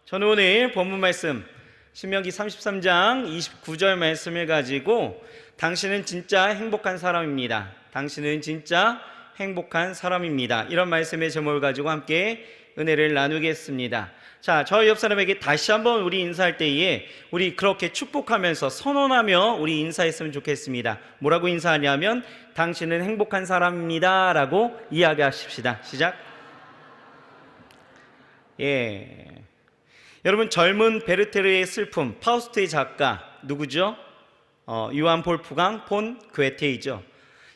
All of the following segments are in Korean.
저는 오늘 본문 말씀 신명기 33장 29절 말씀을 가지고 당신은 진짜 행복한 사람입니다. 당신은 진짜 행복한 사람입니다. 이런 말씀의 제목을 가지고 함께 은혜를 나누겠습니다. 자, 저희 옆 사람에게 다시 한번 우리 인사할 때에 우리 그렇게 축복하면서 선언하며 우리 인사했으면 좋겠습니다. 뭐라고 인사하냐면 당신은 행복한 사람입니다 라고 이야기하십시다. 시작. 여러분, 젊은 베르테르의 슬픔, 파우스트의 작가 누구죠? 요한 볼프강 폰 괴테이죠.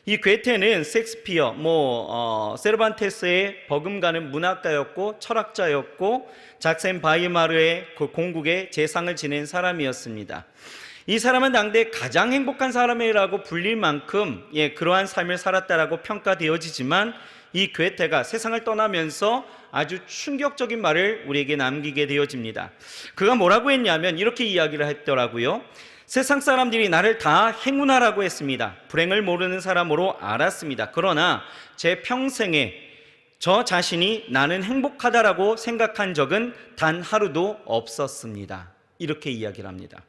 이 괴테는 셰익스피어, 세르반테스의 버금가는 문학가였고 철학자였고 작센 바이마르의 그 공국의 재상을 지낸 사람이었습니다. 이 사람은 당대 가장 행복한 사람이라고 불릴 만큼 그러한 삶을 살았다라고 평가되어지지만 이 괴테가 세상을 떠나면서 아주 충격적인 말을 우리에게 남기게 되어집니다. 그가 뭐라고 했냐면 이렇게 이야기를 했더라고요. 세상 사람들이 나를 다 행운아라고 했습니다. 불행을 모르는 사람으로 알았습니다. 그러나 제 평생에 저 자신이 나는 행복하다라고 생각한 적은 단 하루도 없었습니다. 이렇게 이야기를 합니다.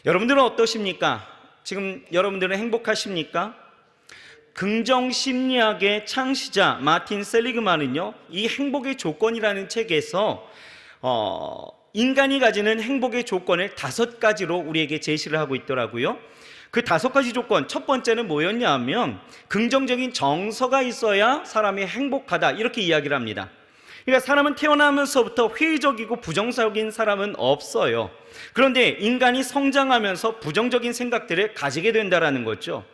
여러분들은 어떠십니까? 지금 여러분들은 행복하십니까? 긍정심리학의 창시자 마틴 셀리그만은요, 이 행복의 조건이라는 책에서 인간이 가지는 행복의 조건을 5가지로 우리에게 제시를 하고 있더라고요. 그 5가지 조건, 첫 번째는 뭐였냐 하면 긍정적인 정서가 있어야 사람이 행복하다, 이렇게 이야기를 합니다. 그러니까 사람은 태어나면서부터 회의적이고 부정적인 사람은 없어요. 그런데 인간이 성장하면서 부정적인 생각들을 가지게 된다는 거죠.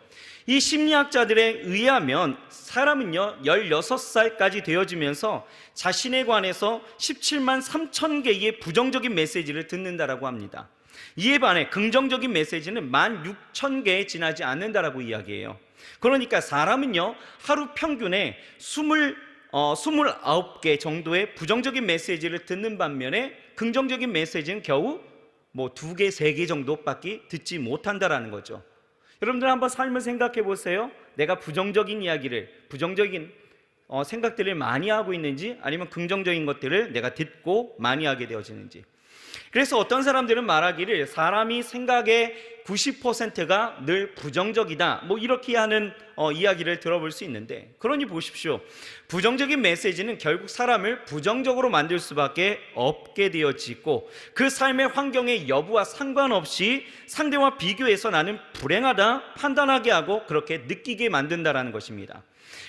이 심리학자들에 의하면 사람은요 16살까지 되어지면서 자신에 관해서 17만 3천 개의 부정적인 메시지를 듣는다라고 합니다. 이에 반해 긍정적인 메시지는 16,000개에 지나지 않는다라고 이야기해요. 그러니까 사람은요 하루 평균에 29개 정도의 부정적인 메시지를 듣는 반면에 긍정적인 메시지는 겨우 2개, 3개 정도밖에 듣지 못한다라는 거죠. 여러분들 한번 삶을 생각해 보세요. 내가 부정적인 이야기를, 부정적인 생각들을 많이 하고 있는지, 아니면 긍정적인 것들을 내가 듣고 많이 하게 되어지는지. 그래서 어떤 사람들은 말하기를 사람이 생각의 90%가 늘 부정적이다, 이렇게 하는 이야기를 들어볼 수 있는데, 그러니 보십시오. 부정적인 메시지는 결국 사람을 부정적으로 만들 수밖에 없게 되어지고, 그 삶의 환경의 여부와 상관없이 상대와 비교해서 나는 불행하다 판단하게 하고 그렇게 느끼게 만든다는 것입니다.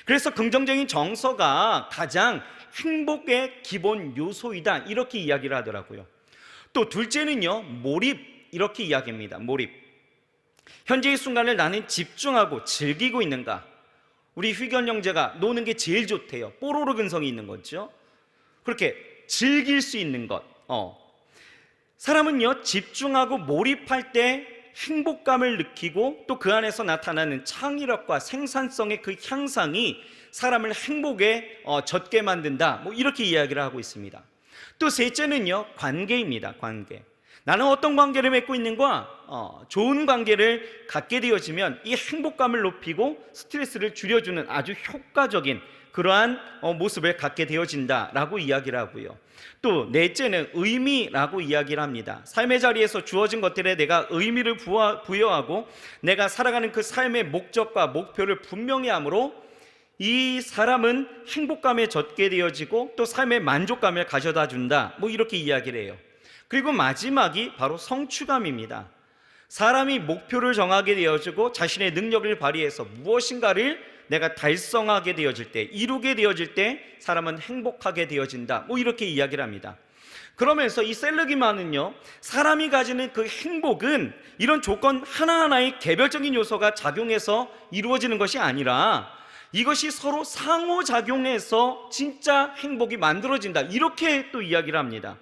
그래서 긍정적인 정서가 가장 행복의 기본 요소이다, 이렇게 이야기를 하더라고요. 또 둘째는요, 몰입, 이렇게 이야기합니다. 몰입. 현재의 순간을 나는 집중하고 즐기고 있는가? 우리 휘견 형제가 노는 게 제일 좋대요. 뽀로로 근성이 있는 거죠. 그렇게 즐길 수 있는 것. 사람은요 집중하고 몰입할 때 행복감을 느끼고 또 그 안에서 나타나는 창의력과 생산성의 그 향상이 사람을 행복에 젖게 만든다, 이렇게 이야기를 하고 있습니다. 또 셋째는요 관계입니다. 관계. 나는 어떤 관계를 맺고 있는가? 좋은 관계를 갖게 되어지면 이 행복감을 높이고 스트레스를 줄여주는 아주 효과적인 그러한 모습을 갖게 되어진다라고 이야기를 하고요. 또 넷째는 의미라고 이야기를 합니다. 삶의 자리에서 주어진 것들에 내가 의미를 부여하고 내가 살아가는 그 삶의 목적과 목표를 분명히 함으로 이 사람은 행복감에 젖게 되어지고 또 삶의 만족감을 가져다 준다, 이렇게 이야기를 해요. 그리고 마지막이 바로 성취감입니다. 사람이 목표를 정하게 되어지고 자신의 능력을 발휘해서 무엇인가를 내가 달성하게 되어질 때, 이루게 되어질 때 사람은 행복하게 되어진다, 이렇게 이야기를 합니다. 그러면서 이 셀르기만은요, 사람이 가지는 그 행복은 이런 조건 하나하나의 개별적인 요소가 작용해서 이루어지는 것이 아니라 이것이 서로 상호작용해서 진짜 행복이 만들어진다, 이렇게 또 이야기를 합니다.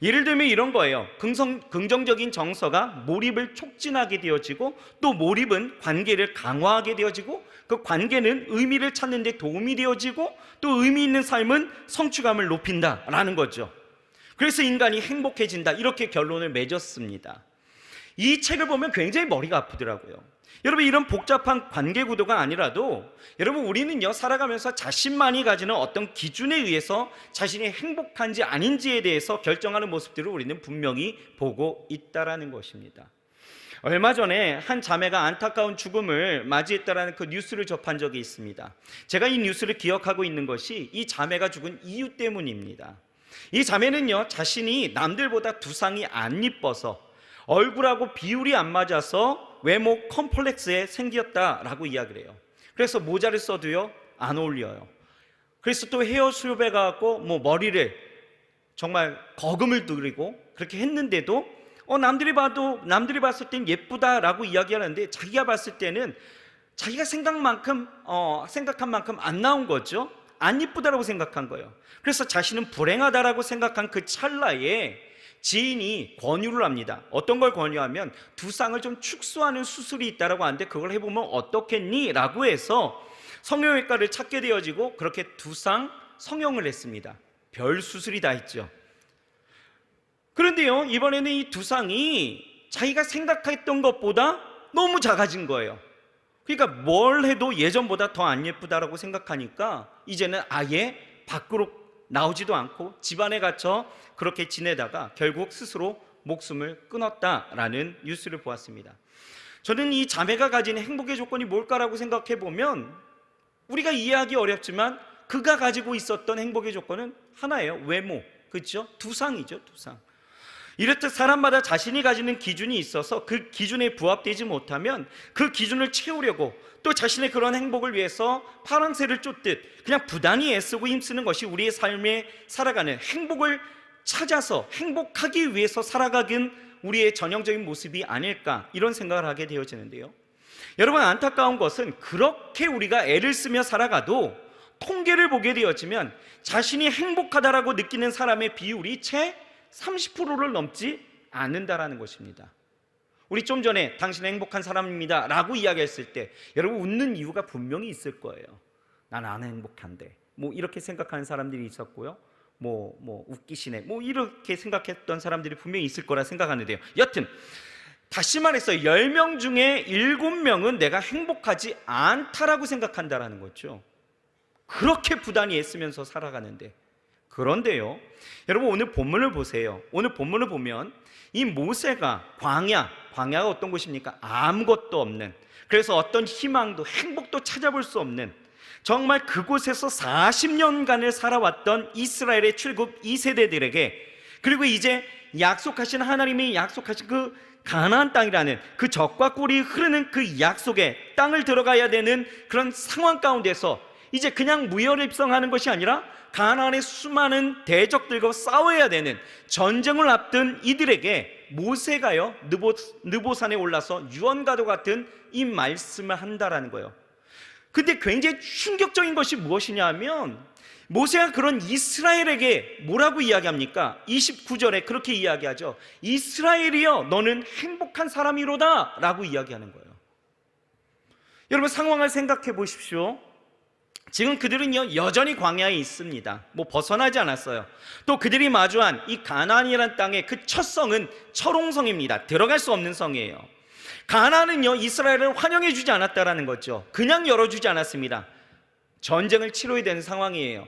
예를 들면 이런 거예요. 긍정적인 정서가 몰입을 촉진하게 되어지고 또 몰입은 관계를 강화하게 되어지고 그 관계는 의미를 찾는 데 도움이 되어지고 또 의미 있는 삶은 성취감을 높인다라는 거죠. 그래서 인간이 행복해진다, 이렇게 결론을 맺었습니다. 이 책을 보면 굉장히 머리가 아프더라고요. 여러분, 이런 복잡한 관계 구도가 아니라도 여러분, 우리는요 살아가면서 자신만이 가지는 어떤 기준에 의해서 자신이 행복한지 아닌지에 대해서 결정하는 모습들을 우리는 분명히 보고 있다라는 것입니다. 얼마 전에 한 자매가 안타까운 죽음을 맞이했다라는 그 뉴스를 접한 적이 있습니다. 제가 이 뉴스를 기억하고 있는 것이 이 자매가 죽은 이유 때문입니다. 이 자매는요 자신이 남들보다 두상이 안 이뻐서 얼굴하고 비율이 안 맞아서 외모 컴플렉스에 생겼다라고 이야기를 해요. 그래서 모자를 써도요 안 어울려요. 그래서 또 헤어 수업에 가고 머리를 정말 거금을 들이고 그렇게 했는데도 남들이 봤을 땐 예쁘다라고 이야기하는데 자기가 봤을 때는 자기가 생각한 만큼 안 나온 거죠. 안 예쁘다라고 생각한 거예요. 그래서 자신은 불행하다라고 생각한 그 찰나에 지인이 권유를 합니다. 어떤 걸 권유하면 두상을 좀 축소하는 수술이 있다라고 하는데 그걸 해보면 어떻겠니? 라고 해서 성형외과를 찾게 되어지고 그렇게 두상 성형을 했습니다. 별 수술이 다 있죠. 그런데요 이번에는 이 두상이 자기가 생각했던 것보다 너무 작아진 거예요. 그러니까 뭘 해도 예전보다 더 안 예쁘다라고 생각하니까 이제는 아예 밖으로 나오지도 않고 집안에 갇혀 그렇게 지내다가 결국 스스로 목숨을 끊었다라는 뉴스를 보았습니다. 저는 이 자매가 가진 행복의 조건이 뭘까라고 생각해 보면 우리가 이해하기 어렵지만 그가 가지고 있었던 행복의 조건은 하나예요. 외모, 그렇죠? 두상이죠, 두상. 이렇듯 사람마다 자신이 가지는 기준이 있어서 그 기준에 부합되지 못하면 그 기준을 채우려고 또 자신의 그런 행복을 위해서 파랑새를 쫓듯 그냥 부단히 애쓰고 힘쓰는 것이 우리의 삶에 살아가는 행복을 찾아서 행복하기 위해서 살아가긴 우리의 전형적인 모습이 아닐까 이런 생각을 하게 되어지는데요. 여러분, 안타까운 것은 그렇게 우리가 애를 쓰며 살아가도 통계를 보게 되어지면 자신이 행복하다라고 느끼는 사람의 비율이 채 30%를 넘지 않는다라는 것입니다. 우리 좀 전에 당신은 행복한 사람입니다 라고 이야기했을 때 여러분 웃는 이유가 분명히 있을 거예요. 난 안 행복한데 이렇게 생각하는 사람들이 있었고요. 웃기시네 이렇게 생각했던 사람들이 분명히 있을 거라 생각하는데요. 여튼 다시 말해서 10명 중에 7명은 내가 행복하지 않다라고 생각한다라는 거죠. 그렇게 부단히 애쓰면서 살아가는데, 그런데요 여러분 오늘 본문을 보세요. 오늘 본문을 보면 이 모세가 광야가 어떤 곳입니까? 아무것도 없는, 그래서 어떤 희망도 행복도 찾아볼 수 없는 정말 그곳에서 40년간을 살아왔던 이스라엘의 출국 2세대들에게, 그리고 이제 약속하신 하나님이 약속하신 그 가나안 땅이라는 그 젖과 꿀이 흐르는 그 약속의 땅을 들어가야 되는 그런 상황 가운데서 이제 그냥 무혈입성하는 것이 아니라 가나안의 수많은 대적들과 싸워야 되는 전쟁을 앞둔 이들에게 모세가요 느보산에 올라서 유언과도 같은 이 말씀을 한다라는 거예요. 근데 굉장히 충격적인 것이 무엇이냐 하면 모세가 그런 이스라엘에게 뭐라고 이야기합니까? 29절에 그렇게 이야기하죠. 이스라엘이여 너는 행복한 사람이로다 라고 이야기하는 거예요. 여러분 상황을 생각해 보십시오. 지금 그들은요 여전히 광야에 있습니다. 벗어나지 않았어요. 또 그들이 마주한 이 가나안이라는 땅의 그 첫 성은 철옹성입니다. 들어갈 수 없는 성이에요. 가나안은요 이스라엘을 환영해 주지 않았다라는 거죠. 그냥 열어주지 않았습니다. 전쟁을 치러야 되는 상황이에요.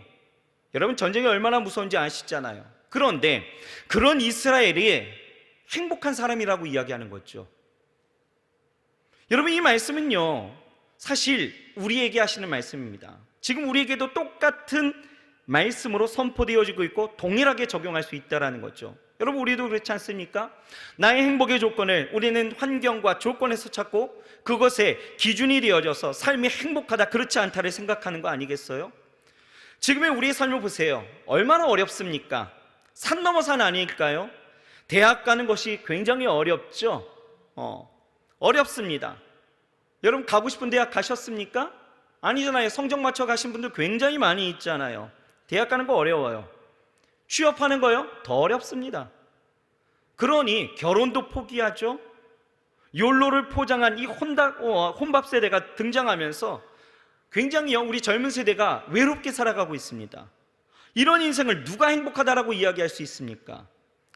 여러분 전쟁이 얼마나 무서운지 아시잖아요. 그런데 그런 이스라엘이 행복한 사람이라고 이야기하는 거죠. 여러분 이 말씀은요 사실 우리에게 하시는 말씀입니다. 지금 우리에게도 똑같은 말씀으로 선포되어지고 있고 동일하게 적용할 수 있다는 거죠. 여러분 우리도 그렇지 않습니까? 나의 행복의 조건을 우리는 환경과 조건에서 찾고 그것에 기준이 되어져서 삶이 행복하다 그렇지 않다를 생각하는 거 아니겠어요? 지금의 우리의 삶을 보세요. 얼마나 어렵습니까? 산 넘어 산 아닐까요? 대학 가는 것이 굉장히 어렵죠. 어렵습니다. 여러분 가고 싶은 대학 가셨습니까? 아니잖아요. 성적 맞춰 가신 분들 굉장히 많이 있잖아요. 대학 가는 거 어려워요. 취업하는 거요? 더 어렵습니다. 그러니 결혼도 포기하죠. 욜로를 포장한 이 혼밥 세대가 등장하면서 굉장히 우리 젊은 세대가 외롭게 살아가고 있습니다. 이런 인생을 누가 행복하다라고 이야기할 수 있습니까?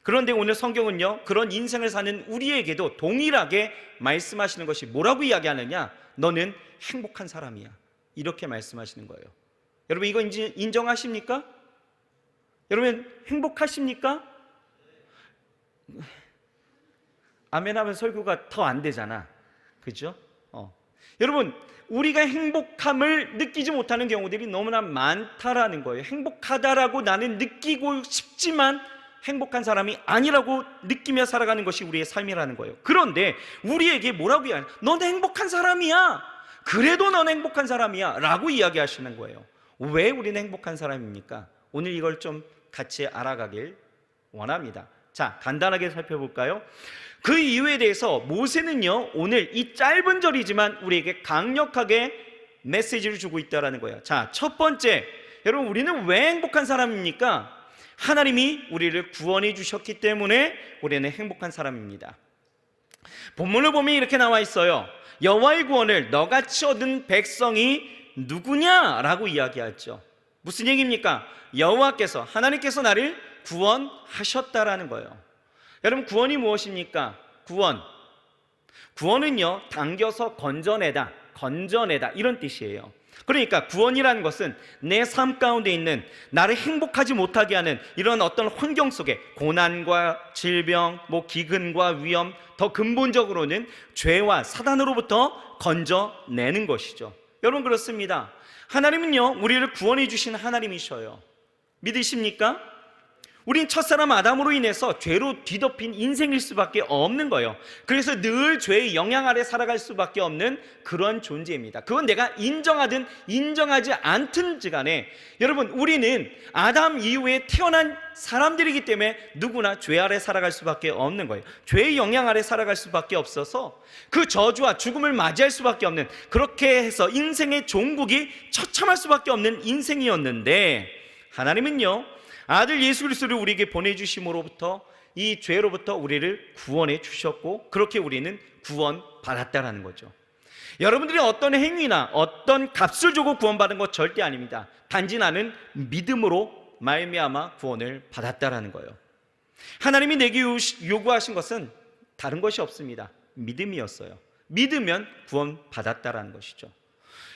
그런데 오늘 성경은요, 그런 인생을 사는 우리에게도 동일하게 말씀하시는 것이 뭐라고 이야기하느냐? 너는 행복한 사람이야, 이렇게 말씀하시는 거예요. 여러분, 이거 인정하십니까? 여러분, 행복하십니까? 아멘 하면 설교가 더 안 되잖아, 그죠? 여러분, 우리가 행복함을 느끼지 못하는 경우들이 너무나 많다라는 거예요. 행복하다라고 나는 느끼고 싶지만 행복한 사람이 아니라고 느끼며 살아가는 것이 우리의 삶이라는 거예요. 그런데 우리에게 뭐라고 이야기하냐? 넌 행복한 사람이야, 그래도 넌 행복한 사람이야 라고 이야기하시는 거예요. 왜 우리는 행복한 사람입니까? 오늘 이걸 좀 같이 알아가길 원합니다. 자, 간단하게 살펴볼까요? 그 이유에 대해서 모세는요, 오늘 이 짧은 절이지만 우리에게 강력하게 메시지를 주고 있다는 거예요. 자, 첫 번째, 여러분, 우리는 왜 행복한 사람입니까? 하나님이 우리를 구원해 주셨기 때문에 우리는 행복한 사람입니다. 본문을 보면 이렇게 나와 있어요. 여호와의 구원을 너같이 얻은 백성이 누구냐라고 이야기하죠. 무슨 얘기입니까? 여호와께서, 하나님께서 나를 구원하셨다라는 거예요. 여러분, 구원이 무엇입니까? 구원은요, 당겨서 건져내다, 이런 뜻이에요. 그러니까 구원이라는 것은 내 삶 가운데 있는 나를 행복하지 못하게 하는 이런 어떤 환경 속에 고난과 질병, 기근과 위험, 더 근본적으로는 죄와 사단으로부터 건져내는 것이죠. 여러분, 그렇습니다. 하나님은요, 우리를 구원해 주신 하나님이셔요. 믿으십니까? 우린 첫사람 아담으로 인해서 죄로 뒤덮인 인생일 수밖에 없는 거예요. 그래서 늘 죄의 영향 아래 살아갈 수밖에 없는 그런 존재입니다. 그건 내가 인정하든 인정하지 않든지 간에, 여러분, 우리는 아담 이후에 태어난 사람들이기 때문에 누구나 죄 아래 살아갈 수밖에 없는 거예요. 죄의 영향 아래 살아갈 수밖에 없어서 그 저주와 죽음을 맞이할 수밖에 없는, 그렇게 해서 인생의 종국이 처참할 수밖에 없는 인생이었는데, 하나님은요, 아들 예수 그리스도를 우리에게 보내주심으로부터 이 죄로부터 우리를 구원해 주셨고, 그렇게 우리는 구원받았다라는 거죠. 여러분들이 어떤 행위나 어떤 값을 주고 구원받은 것 절대 아닙니다. 단지 나는 믿음으로 말미암아 구원을 받았다라는 거예요. 하나님이 내게 요구하신 것은 다른 것이 없습니다. 믿음이었어요. 믿으면 구원받았다라는 것이죠.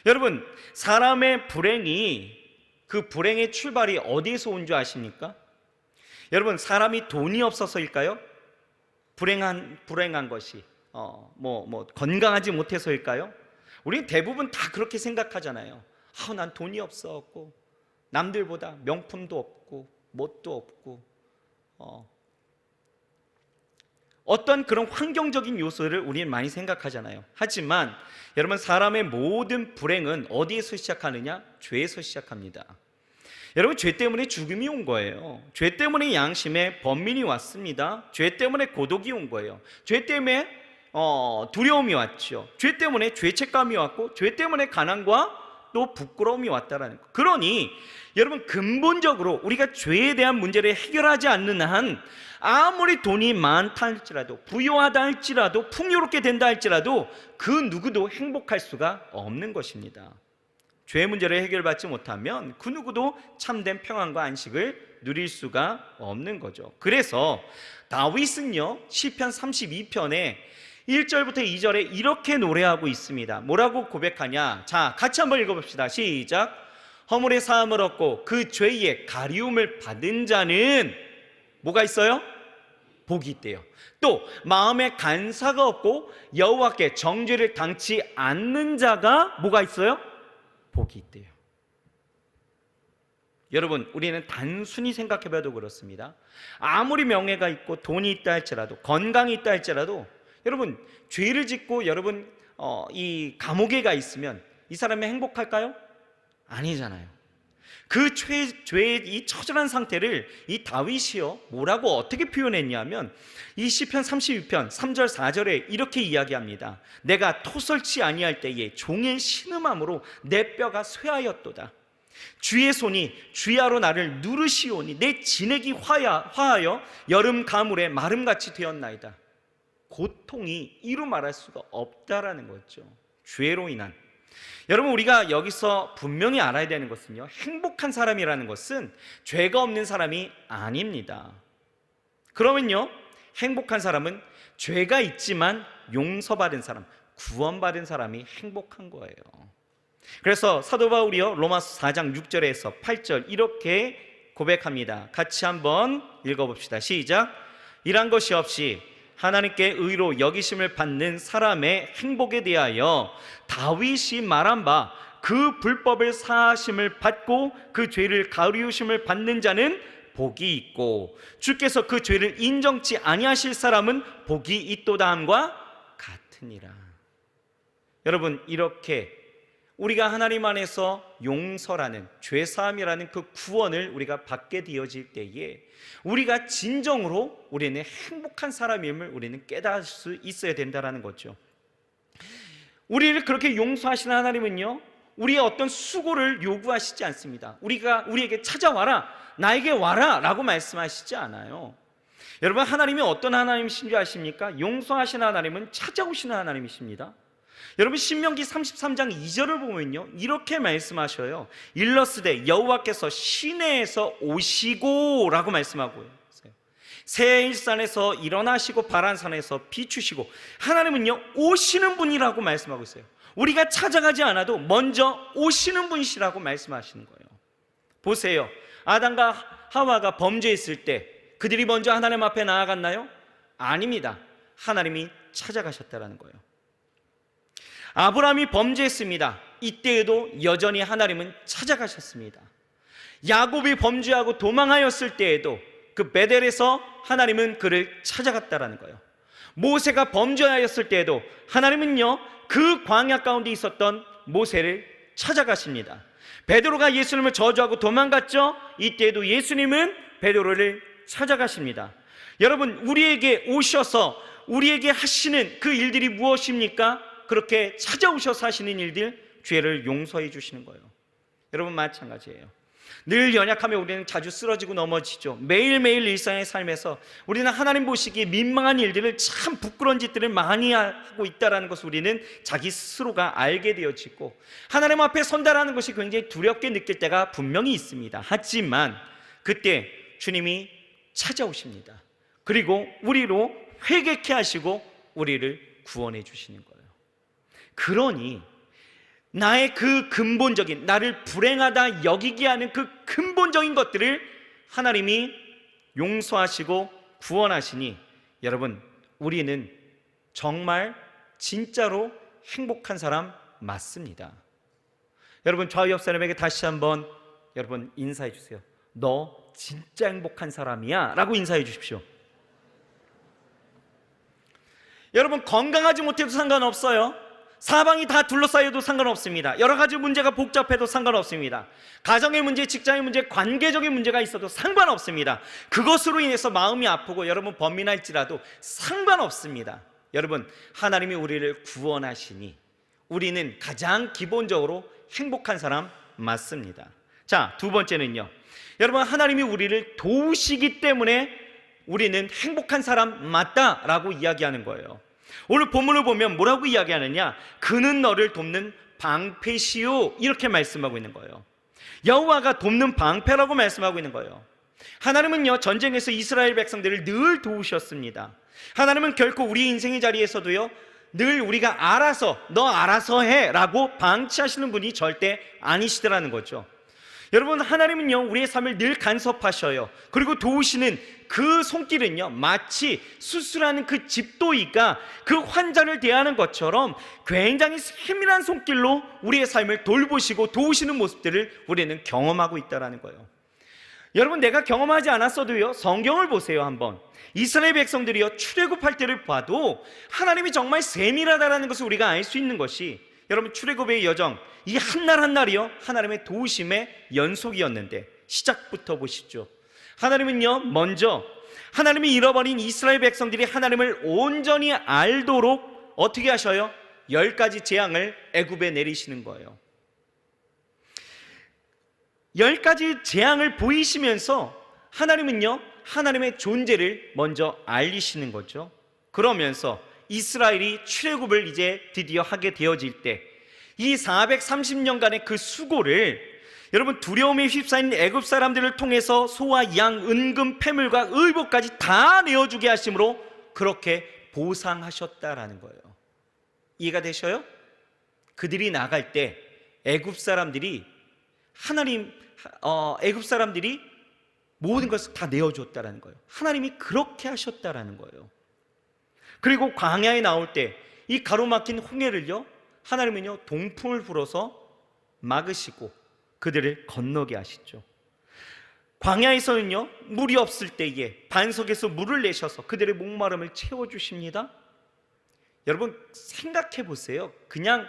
여러분, 사람의 불행이, 그 불행의 출발이 어디에서 온 줄 아십니까? 여러분, 사람이 돈이 없어서일까요? 불행한 것이 건강하지 못해서일까요? 우리는 대부분 다 그렇게 생각하잖아요. 난 돈이 없었고, 남들보다 명품도 없고, 뭣도 없고, 어떤 그런 환경적인 요소를 우리는 많이 생각하잖아요. 하지만 여러분, 사람의 모든 불행은 어디에서 시작하느냐? 죄에서 시작합니다. 여러분, 죄 때문에 죽음이 온 거예요. 죄 때문에 양심의 번민이 왔습니다. 죄 때문에 고독이 온 거예요. 죄 때문에 두려움이 왔죠. 죄 때문에 죄책감이 왔고, 죄 때문에 가난과 또 부끄러움이 왔다라는 거. 그러니 여러분, 근본적으로 우리가 죄에 대한 문제를 해결하지 않는 한, 아무리 돈이 많다 할지라도, 부유하다 할지라도, 풍요롭게 된다 할지라도 그 누구도 행복할 수가 없는 것입니다. 죄의 문제를 해결받지 못하면 그 누구도 참된 평안과 안식을 누릴 수가 없는 거죠. 그래서 다윗은요, 시편 32편에 1절부터 2절에 이렇게 노래하고 있습니다. 뭐라고 고백하냐? 자, 같이 한번 읽어봅시다. 시작. 허물의 사함을 얻고 그 죄의 가리움을 받은 자는 뭐가 있어요? 복이 있대요. 또 마음에 간사가 없고 여호와께 정죄를 당치 않는 자가 뭐가 있어요? 복이 있대요. 여러분, 우리는 단순히 생각해봐도 그렇습니다. 아무리 명예가 있고 돈이 있다 할지라도, 건강이 있다 할지라도, 여러분, 죄를 짓고 여러분 이 감옥에 가 있으면 이 사람이 행복할까요? 아니잖아요. 그 죄의 이 처절한 상태를 이 다윗이요, 뭐라고 어떻게 표현했냐면, 이 시편 32편 3절 4절에 이렇게 이야기합니다. 내가 토설치 아니할 때에 종의 신음함으로 내 뼈가 쇠하였도다. 주의 손이 주야로 나를 누르시오니 내 진액이 화하여 여름 가물에 마름같이 되었나이다. 고통이 이루 말할 수가 없다라는 거죠. 죄로 인한. 여러분, 우리가 여기서 분명히 알아야 되는 것은요, 행복한 사람이라는 것은 죄가 없는 사람이 아닙니다. 그러면요, 행복한 사람은 죄가 있지만 용서받은 사람, 구원받은 사람이 행복한 거예요. 그래서 사도 바울이요, 로마서 4장 6절에서 8절 이렇게 고백합니다. 같이 한번 읽어봅시다. 시작. 이란 것이 없이 하나님께 의로 여기심을 받는 사람의 행복에 대하여 다윗이 말한 바 그 불법을 사하심을 받고 그 죄를 가리우심을 받는 자는 복이 있고 주께서 그 죄를 인정치 아니하실 사람은 복이 있도다 함과 같으니라. 여러분, 이렇게 우리가 하나님 안에서 용서라는, 죄사함이라는 그 구원을 우리가 받게 되어질 때에 우리가 진정으로 우리는 행복한 사람임을 우리는 깨달을 수 있어야 된다는 거죠. 우리를 그렇게 용서하시는 하나님은요, 우리의 어떤 수고를 요구하시지 않습니다. 우리에게 찾아와라, 나에게 와라 라고 말씀하시지 않아요. 여러분, 하나님이 어떤 하나님이신 줄 아십니까? 용서하시는 하나님은 찾아오시는 하나님이십니다. 여러분, 신명기 33장 2절을 보면요, 이렇게 말씀하셔요. 일러스되 여호와께서 시내에서 오시고 라고 말씀하고 있어요. 세일산에서 일어나시고 바란산에서 비추시고, 하나님은요 오시는 분이라고 말씀하고 있어요. 우리가 찾아가지 않아도 먼저 오시는 분이시라고 말씀하시는 거예요. 보세요, 아담과 하와가 범죄했을 때 그들이 먼저 하나님 앞에 나아갔나요? 아닙니다. 하나님이 찾아가셨다는 거예요. 아브라함이 범죄했습니다. 이때에도 여전히 하나님은 찾아가셨습니다. 야곱이 범죄하고 도망하였을 때에도 그 베델에서 하나님은 그를 찾아갔다는 거예요. 모세가 범죄하였을 때에도 하나님은요 그 광야 가운데 있었던 모세를 찾아가십니다. 베드로가 예수님을 저주하고 도망갔죠. 이때에도 예수님은 베드로를 찾아가십니다. 여러분, 우리에게 오셔서 우리에게 하시는 그 일들이 무엇입니까? 그렇게 찾아오셔서 하시는 일들, 죄를 용서해 주시는 거예요. 여러분, 마찬가지예요. 늘 연약하며 우리는 자주 쓰러지고 넘어지죠. 매일매일 일상의 삶에서 우리는 하나님 보시기에 민망한 일들을, 참 부끄러운 짓들을 많이 하고 있다는 것을 우리는 자기 스스로가 알게 되어지고, 하나님 앞에 선다라는 것이 굉장히 두렵게 느낄 때가 분명히 있습니다. 하지만 그때 주님이 찾아오십니다. 그리고 우리로 회개케 하시고 우리를 구원해 주시는 거예요. 그러니 나의 그 근본적인, 나를 불행하다 여기게 하는 그 근본적인 것들을 하나님이 용서하시고 구원하시니, 여러분, 우리는 정말 진짜로 행복한 사람 맞습니다. 여러분, 좌우 옆 사람에게 다시 한번 여러분 인사해 주세요. 너 진짜 행복한 사람이야 라고 인사해 주십시오. 여러분, 건강하지 못해도 상관없어요. 사방이 다 둘러싸여도 상관없습니다. 여러 가지 문제가 복잡해도 상관없습니다. 가정의 문제, 직장의 문제, 관계적인 문제가 있어도 상관없습니다. 그것으로 인해서 마음이 아프고 여러분 범민할지라도 상관없습니다. 여러분, 하나님이 우리를 구원하시니 우리는 가장 기본적으로 행복한 사람 맞습니다. 자, 두 번째는요, 여러분, 하나님이 우리를 도우시기 때문에 우리는 행복한 사람 맞다라고 이야기하는 거예요. 오늘 본문을 보면 뭐라고 이야기하느냐? 그는 너를 돕는 방패시오, 이렇게 말씀하고 있는 거예요. 여호와가 돕는 방패라고 말씀하고 있는 거예요. 하나님은요 전쟁에서 이스라엘 백성들을 늘 도우셨습니다. 하나님은 결코 우리 인생의 자리에서도요 늘 우리가 너 알아서 해 라고 방치하시는 분이 절대 아니시더라는 거죠. 여러분, 하나님은요 우리의 삶을 늘 간섭하셔요. 그리고 도우시는 그 손길은요 마치 수술하는 그 집도이가 그 환자를 대하는 것처럼 굉장히 세밀한 손길로 우리의 삶을 돌보시고 도우시는 모습들을 우리는 경험하고 있다는 거예요. 여러분, 내가 경험하지 않았어도요 성경을 보세요. 한번 이스라엘 백성들이요 출애굽할 때를 봐도 하나님이 정말 세밀하다는 것을 우리가 알 수 있는 것이, 여러분, 출애굽의 여정, 이 한날 한날이요 하나님의 도우심의 연속이었는데, 시작부터 보시죠. 하나님은요 먼저 하나님이 잃어버린 이스라엘 백성들이 하나님을 온전히 알도록 어떻게 하셔요? 10가지 재앙을 애굽에 내리시는 거예요. 10가지 재앙을 보이시면서 하나님은요 하나님의 존재를 먼저 알리시는 거죠. 그러면서 이스라엘이 출애굽을 이제 드디어 하게 되어질 때, 이 430년간의 그 수고를 여러분, 두려움에 휩싸인 애굽 사람들을 통해서 소와 양, 은금, 패물과 의복까지 다 내어주게 하심으로 그렇게 보상하셨다라는 거예요. 이해가 되셔요? 그들이 나갈 때 애굽 사람들이 애굽 사람들이 모든 것을 다 내어줬다라는 거예요. 하나님이 그렇게 하셨다라는 거예요. 그리고 광야에 나올 때 이 가로막힌 홍해를요, 하나님은요 동풍을 불어서 막으시고 그들을 건너게 하시죠. 광야에서는요 물이 없을 때에 반석에서 물을 내셔서 그들의 목마름을 채워주십니다. 여러분 생각해 보세요. 그냥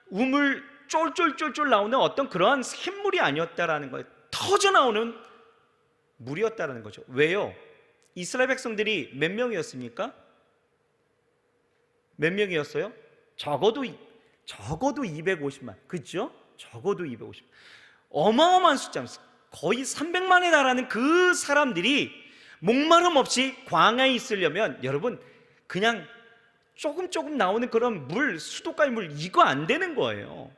우물 쫄쫄쫄쫄 나오는 어떤 그러한 샘물이 아니었다라는 거예요. 터져 나오는 물이었다라는 거죠. 왜요? 이스라엘 백성들이 몇 명이었습니까? 몇 명이었어요? 적어도 250만, 그죠? 적어도 250만. 어마어마한 숫자입니다. 거의 300만에 달하는 그 사람들이 목마름 없이 광야에 있으려면 여러분 그냥 조금 나오는 그런 물, 수도가의 물, 이거 안 되는 거예요.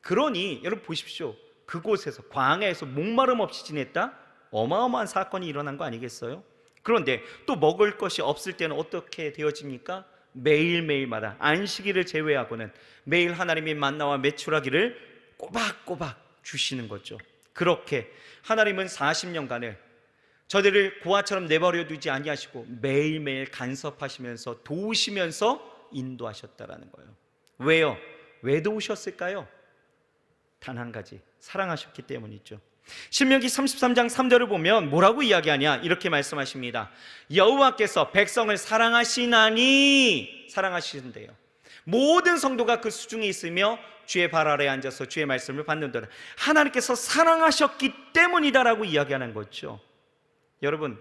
그러니 여러분 보십시오. 그곳에서 광야에서 목마름 없이 지냈다? 어마어마한 사건이 일어난 거 아니겠어요? 그런데 또 먹을 것이 없을 때는 어떻게 되어집니까? 매일매일마다 안식일을 제외하고는 매일 하나님의 만나와 메추라기를 꼬박꼬박 주시는 거죠. 그렇게 하나님은 40년간을 저들을 고아처럼 내버려 두지 아니하시고 매일매일 간섭하시면서 도우시면서 인도하셨다라는 거예요. 왜요? 왜 도우셨을까요? 단 한 가지, 사랑하셨기 때문이죠. 신명기 33장 3절을 보면 뭐라고 이야기하냐? 이렇게 말씀하십니다. 여호와께서 백성을 사랑하시나니, 사랑하시는데요, 모든 성도가 그 수중에 있으며 주의 발 아래에 앉아서 주의 말씀을 받는도다. 하나님께서 사랑하셨기 때문이다라고 이야기하는 거죠. 여러분,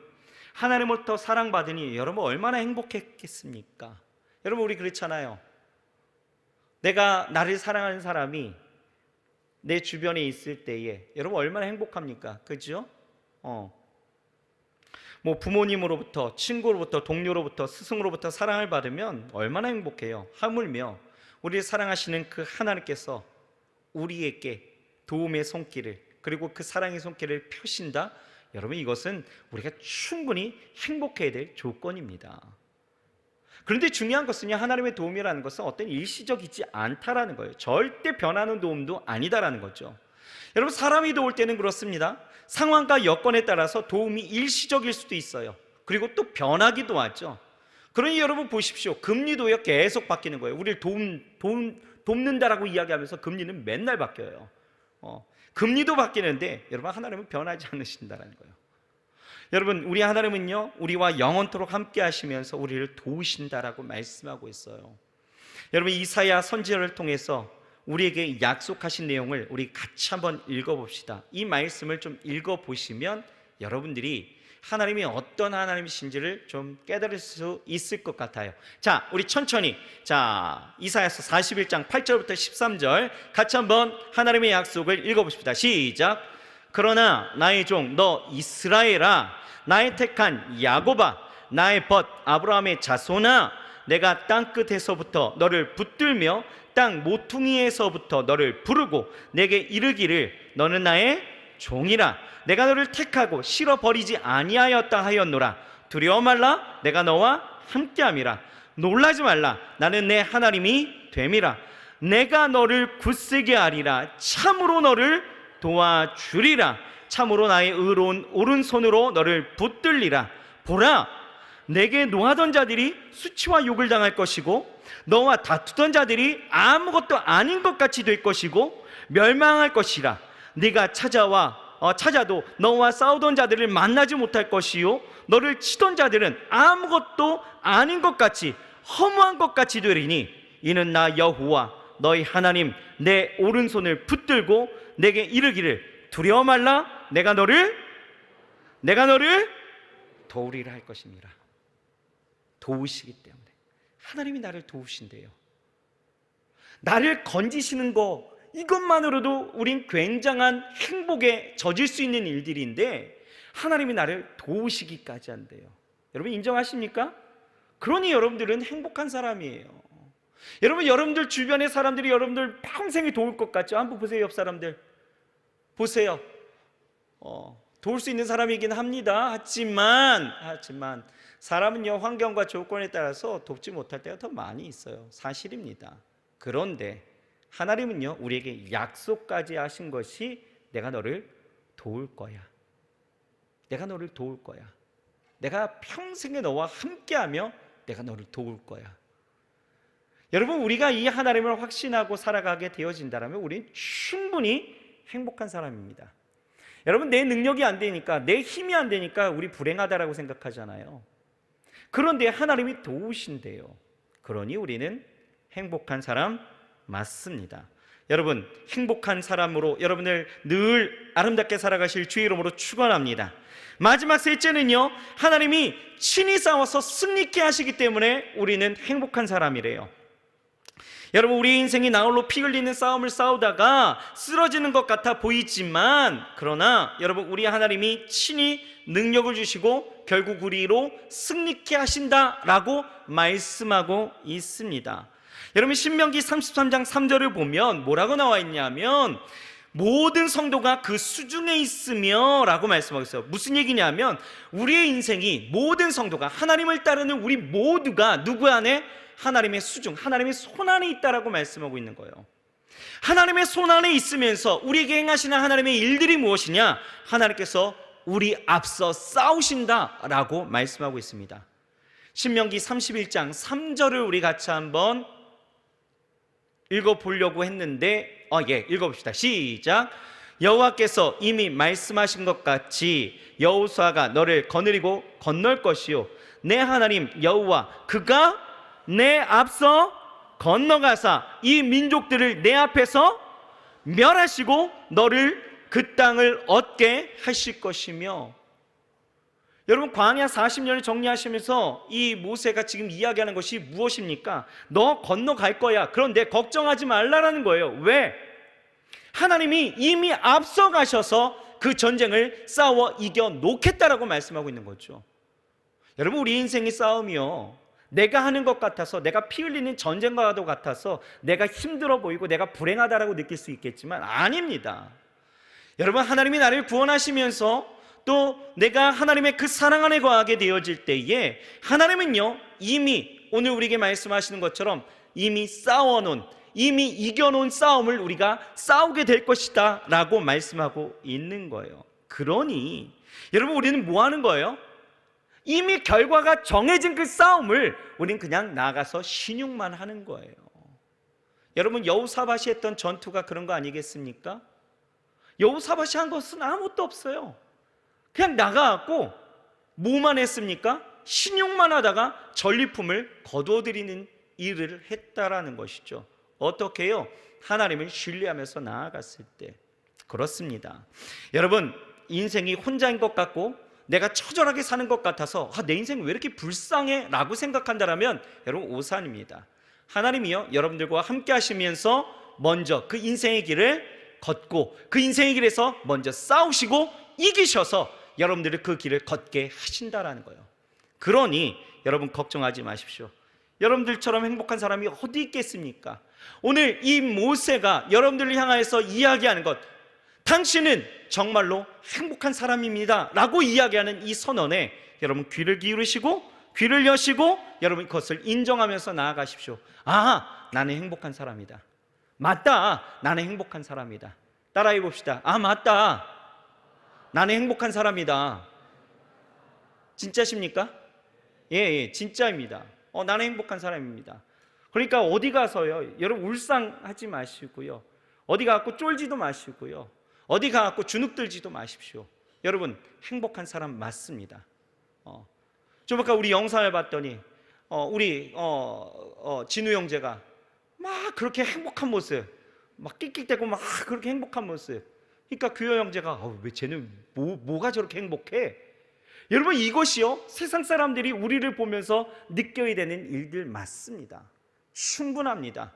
하나님으로부터 사랑받으니 여러분 얼마나 행복했겠습니까? 여러분 우리 그렇잖아요. 내가 나를 사랑하는 사람이 내 주변에 있을 때에 여러분 얼마나 행복합니까? 그죠? 뭐 부모님으로부터, 친구로부터, 동료로부터, 스승으로부터 사랑을 받으면 얼마나 행복해요. 하물며 우리를 사랑하시는 그 하나님께서 우리에게 도움의 손길을, 그리고 그 사랑의 손길을 펴신다? 여러분 이것은 우리가 충분히 행복해야 될 조건입니다. 그런데 중요한 것은요, 하나님의 도움이라는 것은 어떤 일시적이지 않다라는 거예요. 절대 변하는 도움도 아니다라는 거죠. 여러분 사람이 도울 때는 그렇습니다. 상황과 여건에 따라서 도움이 일시적일 수도 있어요. 그리고 또 변하기도 하죠. 그러니 여러분 보십시오. 금리도요 계속 바뀌는 거예요. 우리를 돕는다라고 이야기하면서 금리는 맨날 바뀌어요. 금리도 바뀌는데 여러분 하나님은 변하지 않으신다는 거예요. 여러분 우리 하나님은요 우리와 영원토록 함께 하시면서 우리를 도우신다라고 말씀하고 있어요. 여러분 이사야 선지자를 통해서 우리에게 약속하신 내용을 우리 같이 한번 읽어봅시다. 이 말씀을 좀 읽어보시면 여러분들이 하나님이 어떤 하나님이신지를 좀 깨달을 수 있을 것 같아요. 자, 우리 천천히 이사야서 41장 8절부터 13절 같이 한번 하나님의 약속을 읽어보십시다. 시작. 그러나 나의 종 너 이스라엘아, 나의 택한 야곱아, 나의 벗 아브라함의 자손아, 내가 땅끝에서부터 너를 붙들며 땅 모퉁이에서부터 너를 부르고 내게 이르기를 너는 나의 종이라. 내가 너를 택하고 실어버리지 아니하였다 하였노라. 두려워 말라, 내가 너와 함께함이라. 놀라지 말라, 나는 내 하나님이 됨이라. 내가 너를 굳세게 하리라. 참으로 너를 도와주리라. 참으로 나의 의로운 오른손으로 너를 붙들리라. 보라, 내게 노하던 자들이 수치와 욕을 당할 것이고 너와 다투던 자들이 아무것도 아닌 것 같이 될 것이고 멸망할 것이라. 네가 찾아도 너와 싸우던 자들을 만나지 못할 것이요 너를 치던 자들은 아무것도 아닌 것 같이 허무한 것 같이 되리니 이는 나 여호와 너희 하나님 내 오른손을 붙들고 내게 이르기를 두려워 말라, 내가 너를 도우리라 할 것입니다. 도우시기 때문에 하나님이 나를 도우신대요. 나를 건지시는 거 이것만으로도 우린 굉장한 행복에 젖을 수 있는 일들인데 하나님이 나를 도우시기까지 한대요. 여러분 인정하십니까? 그러니 여러분들은 행복한 사람이에요. 여러분들 주변의 사람들이 여러분들 평생에 도울 것 같죠? 한번 보세요. 옆 사람들 보세요. 도울 수 있는 사람이긴 합니다. 하지만 사람은요, 환경과 조건에 따라서 돕지 못할 때가 더 많이 있어요. 사실입니다. 그런데 하나님은요, 우리에게 약속까지 하신 것이 내가 너를 도울 거야. 내가 너를 도울 거야. 내가 평생에 너와 함께하며 내가 너를 도울 거야. 여러분, 우리가 이 하나님을 확신하고 살아가게 되어진다면 우리는 충분히 행복한 사람입니다. 여러분, 내 능력이 안 되니까, 내 힘이 안 되니까 우리 불행하다라고 생각하잖아요. 그런데 하나님이 도우신대요. 그러니 우리는 행복한 사람 맞습니다. 여러분, 행복한 사람으로 여러분을 늘 아름답게 살아가실 주의 이름으로 축원합니다. 마지막 셋째는요, 하나님이 친히 싸워서 승리케 하시기 때문에 우리는 행복한 사람이래요. 여러분, 우리 인생이 나홀로 피 흘리는 싸움을 싸우다가 쓰러지는 것 같아 보이지만, 그러나 여러분, 우리 하나님이 친히 능력을 주시고 결국 우리로 승리케 하신다라고 말씀하고 있습니다. 여러분, 신명기 33장 3절을 보면 뭐라고 나와 있냐면 모든 성도가 그 수중에 있으며 라고 말씀하고 있어요. 무슨 얘기냐면 우리의 인생이, 모든 성도가, 하나님을 따르는 우리 모두가 누구 안에? 하나님의 수중, 하나님의 손 안에 있다라고 말씀하고 있는 거예요. 하나님의 손 안에 있으면서 우리에게 행하시는 하나님의 일들이 무엇이냐? 하나님께서 우리 앞서 싸우신다라고 말씀하고 있습니다. 신명기 31장 3절을 우리 같이 한번 읽어보려고 했는데 읽어봅시다. 시작. 여호와께서 이미 말씀하신 것 같이 여호수아가 너를 거느리고 건널 것이요, 내 하나님 여호와 그가 내 앞서 건너가사 이 민족들을 내 앞에서 멸하시고 너를 그 땅을 얻게 하실 것이며. 여러분, 광야 40년을 정리하시면서 이 모세가 지금 이야기하는 것이 무엇입니까? 너 건너갈 거야. 그런데 걱정하지 말라라는 거예요. 왜? 하나님이 이미 앞서 가셔서 그 전쟁을 싸워 이겨 놓겠다라고 말씀하고 있는 거죠. 여러분, 우리 인생의 싸움이요, 내가 하는 것 같아서, 내가 피 흘리는 전쟁과도 같아서 내가 힘들어 보이고 내가 불행하다라고 느낄 수 있겠지만 아닙니다. 여러분, 하나님이 나를 구원하시면서 또 내가 하나님의 그 사랑 안에 거하게 되어질 때에 하나님은요, 이미 오늘 우리에게 말씀하시는 것처럼 이미 싸워놓은, 이미 이겨놓은 싸움을 우리가 싸우게 될 것이다 라고 말씀하고 있는 거예요. 그러니 여러분, 우리는 뭐 하는 거예요? 이미 결과가 정해진 그 싸움을 우리는 그냥 나가서 신용만 하는 거예요. 여러분, 여호사밧이 했던 전투가 그런 거 아니겠습니까? 여호사밧이 한 것은 아무것도 없어요. 그냥 나가갖고 뭐만 했습니까? 신용만 하다가 전리품을 거두어들이는 일을 했다라는 것이죠. 어떻게 해요? 하나님을 신뢰하면서 나아갔을 때. 그렇습니다. 여러분, 인생이 혼자인 것 같고 내가 처절하게 사는 것 같아서 내 인생 왜 이렇게 불쌍해? 라고 생각한다면 여러분, 오산입니다. 하나님이요, 여러분들과 함께 하시면서 먼저 그 인생의 길을 걷고 그 인생의 길에서 먼저 싸우시고 이기셔서 여러분들이 그 길을 걷게 하신다라는 거예요. 그러니 여러분, 걱정하지 마십시오. 여러분들처럼 행복한 사람이 어디 있겠습니까? 오늘 이 모세가 여러분들을 향하여서 이야기하는 것, 당신은 정말로 행복한 사람입니다 라고 이야기하는 이 선언에 여러분, 귀를 기울이시고 귀를 여시고 여러분 그것을 인정하면서 나아가십시오. 나는 행복한 사람이다. 맞다, 나는 행복한 사람이다. 따라해 봅시다. 맞다, 나는 행복한 사람이다. 진짜십니까? 예, 진짜입니다. 나는 행복한 사람입니다. 그러니까 어디 가서요, 여러분 울상하지 마시고요, 어디 가고 쫄지도 마시고요, 어디 가고 주눅 들지도 마십시오. 여러분, 행복한 사람 맞습니다. 좀 아까 우리 영상을 봤더니 우리 진우 형제가 막 그렇게 행복한 모습, 막 끽끽대고 막 그렇게 행복한 모습. 그러니까 규호 형제가 왜 쟤는 뭐가 저렇게 행복해? 여러분, 이것이요, 세상 사람들이 우리를 보면서 느껴야 되는 일들 맞습니다. 충분합니다.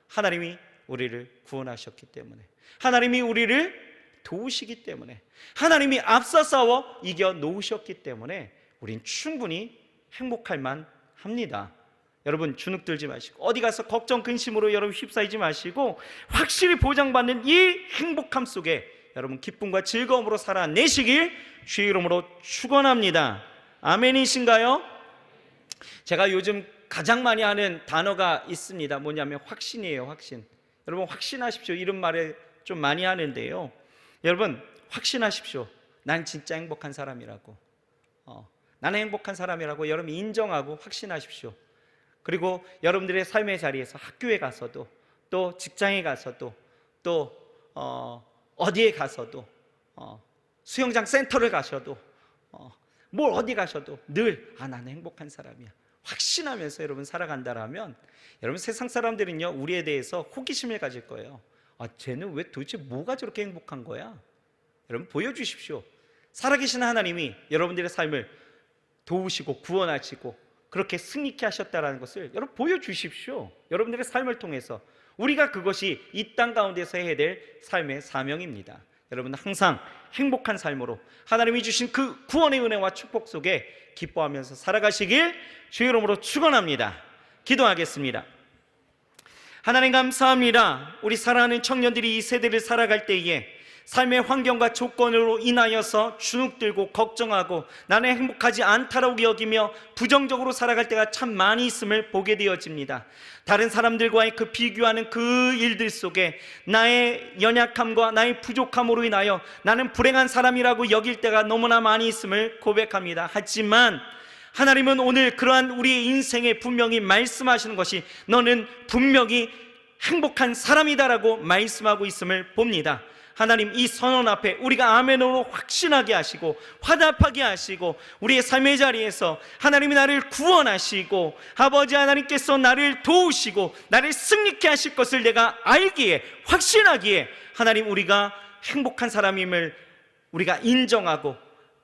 하나님이 우리를 구원하셨기 때문에, 하나님이 우리를 도우시기 때문에, 하나님이 앞서 싸워 이겨 놓으셨기 때문에 우린 충분히 행복할 만합니다. 여러분 주눅들지 마시고 어디 가서 걱정 근심으로 여러분 휩싸이지 마시고 확실히 보장받는 이 행복함 속에 여러분 기쁨과 즐거움으로 살아내시길 주의 이름으로 축원합니다. 아멘이신가요? 제가 요즘 가장 많이 하는 단어가 있습니다. 뭐냐면 확신이에요. 확신. 여러분 확신하십시오. 이런 말을 좀 많이 하는데요, 여러분 확신하십시오. 난 진짜 행복한 사람이라고, 나는 행복한 사람이라고 여러분 인정하고 확신하십시오. 그리고 여러분들의 삶의 자리에서 학교에 가서도 또 직장에 가서도 또 어디에 가서도 수영장 센터를 가셔도 뭘 어디 가셔도 늘 나는 행복한 사람이야 확신하면서 여러분 살아간다라면 여러분 세상 사람들은요 우리에 대해서 호기심을 가질 거예요. 쟤는 왜 도대체 뭐가 저렇게 행복한 거야? 여러분 보여주십시오. 살아계신 하나님이 여러분들의 삶을 도우시고 구원하시고 그렇게 승리케 하셨다는 것을 여러분 보여주십시오. 여러분들의 삶을 통해서 우리가 그것이 이 땅 가운데서 해야 될 삶의 사명입니다. 여러분 항상 행복한 삶으로 하나님이 주신 그 구원의 은혜와 축복 속에 기뻐하면서 살아가시길 주의 이름으로 축원합니다. 기도하겠습니다. 하나님 감사합니다. 우리 사랑하는 청년들이 이 세대를 살아갈 때에 삶의 환경과 조건으로 인하여서 주눅들고 걱정하고 나는 행복하지 않다라고 여기며 부정적으로 살아갈 때가 참 많이 있음을 보게 되어집니다. 다른 사람들과의 그 비교하는 그 일들 속에 나의 연약함과 나의 부족함으로 인하여 나는 불행한 사람이라고 여길 때가 너무나 많이 있음을 고백합니다. 하지만 하나님은 오늘 그러한 우리의 인생에 분명히 말씀하시는 것이 너는 분명히 행복한 사람이다라고 말씀하고 있음을 봅니다. 하나님 이 선언 앞에 우리가 아멘으로 확신하게 하시고 화답하게 하시고 우리의 삶의 자리에서 하나님이 나를 구원하시고 아버지 하나님께서 나를 도우시고 나를 승리케 하실 것을 내가 알기에 확신하기에 하나님 우리가 행복한 사람임을 우리가 인정하고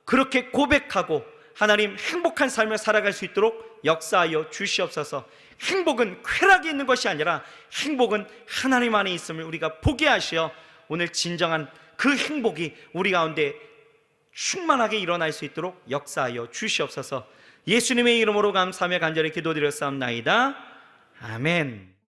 그렇게 고백하고 하나님 행복한 삶을 살아갈 수 있도록 역사하여 주시옵소서. 행복은 쾌락에 있는 것이 아니라 행복은 하나님 안에 있음을 우리가 보게 하시어 오늘 진정한 그 행복이 우리 가운데 충만하게 일어날 수 있도록 역사하여 주시옵소서. 예수님의 이름으로 감사하며 간절히 기도드렸사옵나이다. 아멘.